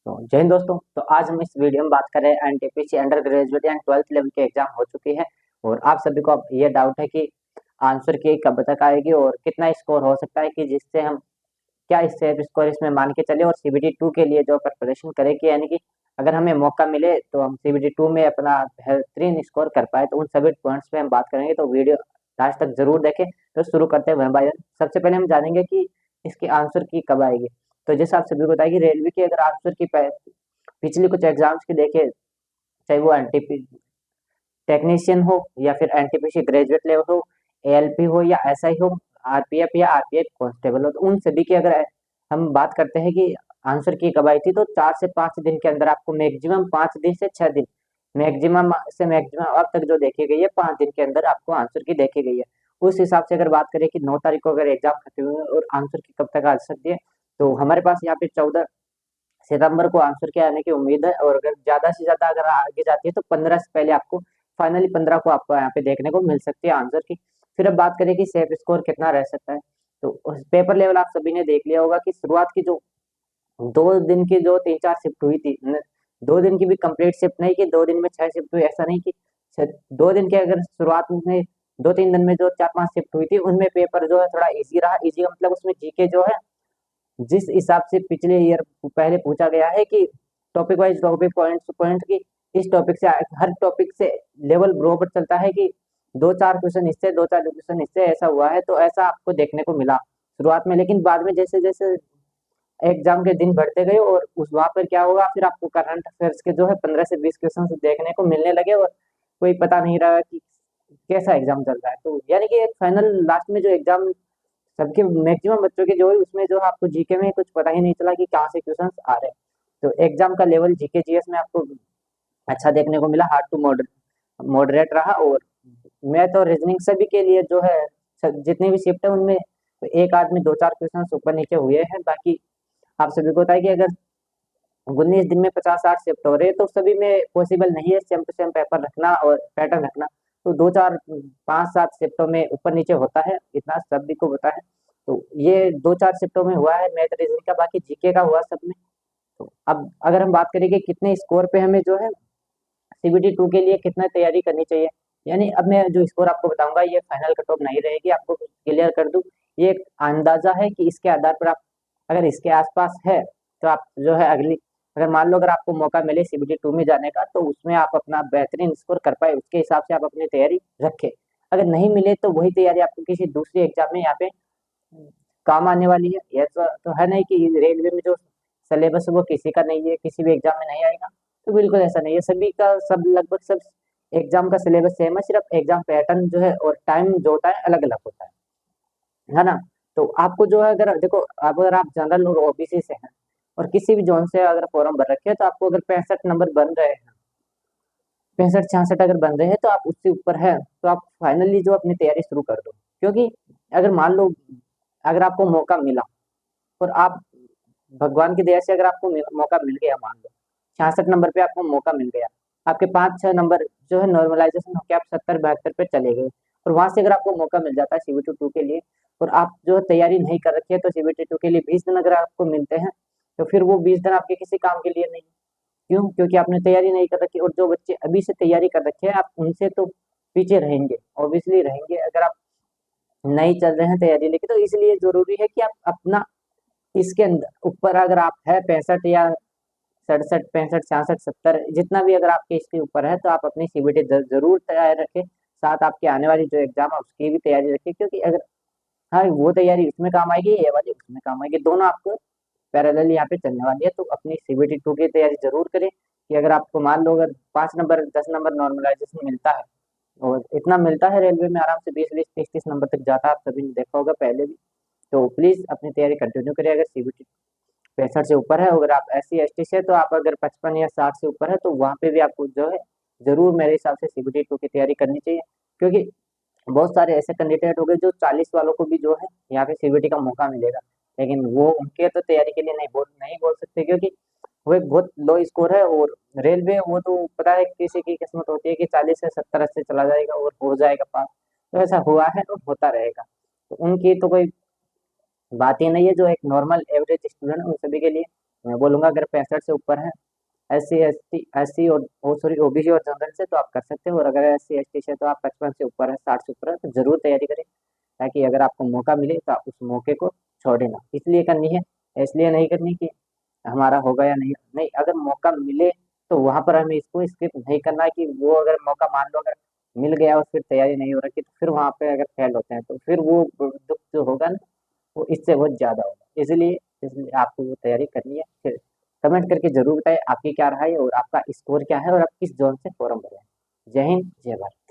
तो जय हिंद दोस्तों। तो आज हम इस वीडियो में बात कर रहे हैं NTPC under graduate and 12th level की एग्जाम हो चुकी है और आप सभी को अब ये डाउट है कि आंसर की कब तक आएगी और कितना स्कोर हो सकता है कि जिससे हम क्या इससे स्कोर इसमें मान के चले और सीबीटी 2 के लिए जो प्रिपरेशन करें कि यानी कि अगर हमें मौका मिले तो हम सीबीटी 2 में अपना बेहतरीन स्कोर कर पाए। तो उन सभी पॉइंट्स पे हम बात करेंगे, तो वीडियो लास्ट तक जरूर देखें। तो शुरू करते हैं भाई। सबसे पहले हम जानेंगे कि इसकी आंसर की कब आएगी। तो जैसे आप सभी को बताएगी रेलवे की अगर आंसर की पिछली कुछ एग्जाम्स की देखें, चाहे वो एनटीपी टेक्नीशियन हो या फिर एनटीपीसी ग्रेजुएट लेवल हो, एएलपी हो या एसआई हो, आरपीएफ या आरपीएफ कांस्टेबल हो, तो उन सभी की अगर हम बात करते हैं कि आंसर की कब आई थी, तो 4 से 5 दिन के अंदर आपको मैक्सिमम 5 दिन से 6 दिन, मैक्सिमम से मैक्सिमम अब तक जो देखी गई है 5 दिन के अंदर आपको आंसर की देखी गई है। उस हिसाब से अगर बात करें कि 9 तारीख को अगर एग्जाम खत्म हुए और आंसर की कब तक आ सकती है, तो हमारे पास यहाँ पे 14 सितंबर को आंसर के आने की उम्मीद है। और अगर ज्यादा से ज्यादा अगर आगे जाती है तो 15 से पहले आपको, फाइनली 15 को आपको यहाँ पे देखने को मिल सकती है आंसर की। फिर अब बात करें कि सेफ स्कोर कितना रह सकता है, तो उस पेपर लेवल आप सभी ने देख लिया होगा कि शुरुआत की जो 2 दिन की जो 3-4 शिफ्ट हुई थी, 2 दिन की भी कंप्लीट शिफ्ट नहीं कि 2 दिन में 6 शिफ्ट हुई, ऐसा नहीं कि 2 दिन के अगर शुरुआत में 2-3 दिन में जो 4-5 शिफ्ट हुई थी उनमें पेपर जो है थोड़ा इजी रहा। इजी का मतलब उसमें जीके जो है जिस हिसाब से पिछले ईयर पहले पूछा गया है कि topic wise topic point two point की, इस टॉपिक से हर टॉपिक से लेवल बराबर चलता है कि 2-4 क्वेश्चन इससे 2-4 क्वेश्चन इससे ऐसा हुआ है, तो ऐसा आपको देखने को मिला शुरुआत में। लेकिन बाद में जैसे जैसे एग्जाम के दिन बढ़ते गए और उस वहां पर क्या होगा, फिर आपको करंट अफेयर्स के जो है 15 से 20 क्वेश्चन देखने को मिलने लगे और कोई पता नहीं रहा कि कैसा एग्जाम चल रहा है। तो यानी कि एक फाइनल लास्ट में जो एग्जाम सबके मैक्सिमम बच्चों के जो है उसमें जो है आपको जीके में कुछ पता ही नहीं चला कि कहाँ से क्वेश्चंस आ रहे हैं। तो एग्जाम का लेवल जीके जीएस में आपको अच्छा देखने को मिला, हार्ड टू मॉडरेट रहा। और मैथ और रीजनिंग सभी के लिए जो है जितनी भी शिफ्ट है उनमें एक आदमी 2-4 क्वेश्चन ऊपर नीचे हुए हैं। बाकी आप सभी को पता है कि अगर 19 दिन में 50-60 शिफ्ट हो रहे हैं तो सभी में पॉसिबल नहीं है सेम टू सेम पेपर रखना और पैटर्न रखना। तो 2-4-5-7 शिफ्टों में ऊपर नीचे होता है, इतना सभी को पता है। तो ये 2-4 शिफ्टों में हुआ है मैथ रीजनिंग का, बाकी जीके का हुआ सब में। तो अब अगर हम बात करें कि कितने स्कोर पे हमें जो है सीबीटी 2 के लिए कितना तैयारी करनी चाहिए, यानी अब मैं जो स्कोर आपको बताऊंगा ये फाइनल कट ऑफ नहीं रहेगी, आपको क्लियर कर दूं। ये एक अंदाजा है कि इसके आधार पर आप अगर इसके आसपास है तो आप जो है अगली, अगर मान लो अगर आपको मौका मिले सीबीटी 2 में जाने का तो उसमें आप अपना बेहतरीन स्कोर कर पाए, उसके हिसाब से आप अपनी तैयारी रखें। अगर नहीं मिले तो वही तैयारी आपको किसी दूसरी एग्जाम में यहाँ पे काम आने वाली है। ऐसा तो है नहीं कि रेलवे में जो सिलेबस है वो किसी का नहीं है, किसी भी एग्जाम में नहीं आएगा। तो बिल्कुल ऐसा नहीं है, सभी का सब लगभग सब एग्जाम का सिलेबस सेम है, सिर्फ एग्जाम पैटर्न जो है और टाइम जो होता है अलग अलग होता है ना। तो आपको जो है अगर देखो, अब अगर आप जनरल और ओबीसी से हैं और किसी भी जोन से अगर फॉर्म भर रखे हैं, तो आपको अगर 65 नंबर बन रहे हैं, 65-66 अगर बन रहे हैं तो आप उससे ऊपर है तो आप फाइनली जो अपनी तैयारी शुरू कर दो। क्योंकि अगर मान लो अगर आपको मौका मिला और आप, भगवान की दया से अगर आपको मौका मिल गया, मान लो 66 नंबर पे आपको मौका मिल गया, आपके 5-6 नंबर जो है नॉर्मलाइजेशन होकर आप 70-72 पे चले गए और वहां से अगर आपको मौका मिल जाता है सीबीटी 2 के लिए और आप जो है तैयारी नहीं कर रखी है, तो सीबीटी 2 के लिए 20 दिन अगर आपको मिलते हैं तो फिर वो 20 दिन आपके किसी काम के लिए नहीं। क्यों? क्योंकि आपने तैयारी नहीं कर रखी। और जो बच्चे अभी से तैयारी कर रखे हैं आप उनसे तो पीछे रहेंगे, ऑब्वियसली रहेंगे अगर आप नहीं चल रहे हैं तैयारी लेके। तो इसलिए जरूरी है कि आप अपना इसके अंदर ऊपर अगर आप है 65 या 67, 65, 66, 70 जितना भी अगर आपके इसके ऊपर है तो आप अपनी सीबीटी जरूर तैयार रखें। साथ आपकी आने वाली जो एग्जाम है उसकी भी तैयारी रखें, क्योंकि अगर हाँ वो तैयारी उसमें काम आएगी, ये वाली उसमें काम आएगी, दोनों आपको पैरेलल यहाँ पे चलने वाली है। तो अपनी सीबीटी 2 की तैयारी जरूर करें कि अगर आपको मान लो अगर 5 नंबर 10 नंबर नॉर्मलाइजेशन मिलता है और इतना मिलता है रेलवे में आराम से 20-20 30-30 नंबर तक जाता है, आप सभी ने देखा होगा पहले भी। तो प्लीज अपनी तैयारी कंटिन्यू करें। अगर सीबीटी 65 से ऊपर है, अगर आप SC ST से, तो आप अगर 55 या 60 से ऊपर है तो वहाँ पे भी आपको जो है जरूर मेरे हिसाब से सीबीटी 2 की तैयारी करनी चाहिए। क्योंकि बहुत सारे ऐसे कैंडिडेट हो गए जो 40 वालों को भी जो है यहाँ पे सीबीटी का मौका मिलेगा, लेकिन वो उनके तो तैयारी के लिए नहीं बोल सकते, क्योंकि वो एक बहुत लो स्कोर है। और रेलवे वो तो पता है किसी की किस्मत होती है कि 40 से 70 80 चला जाएगा और हो जाएगा पास। तो ऐसा हुआ है और होता रहेगा, तो उनकी तो कोई बात ही नहीं है। जो एक नॉर्मल एवरेज स्टूडेंट उन सभी के लिए मैं बोलूँगा अगर 65 से ऊपर है एससी और सॉरी ओबीसी और जनरल से तो आप कर सकते हो, और अगर एससी एसटी से तो आप 55 से ऊपर है, 60 से ऊपर है तो जरूर तैयारी करें, ताकि अगर आपको मौका मिले तो आप उस मौके को छोड़े ना। इसलिए करनी है, इसलिए नहीं करनी कि हमारा होगा या नहीं नहीं, अगर मौका मिले तो वहां पर हमें इसको स्किप नहीं करना है कि वो अगर मौका मान लो अगर मिल गया और फिर तैयारी नहीं हो रखी तो फिर वहां पे अगर फेल होते हैं तो फिर वो दुख जो होगा ना वो इससे बहुत ज्यादा होगा। इसलिए आपको वो तैयारी करनी है। फिर कमेंट करके जरूर बताएं आपकी क्या राय है और आपका स्कोर क्या है और आप किस जोन से फॉर्म भरे हैं। जय हिंद, जय भारत।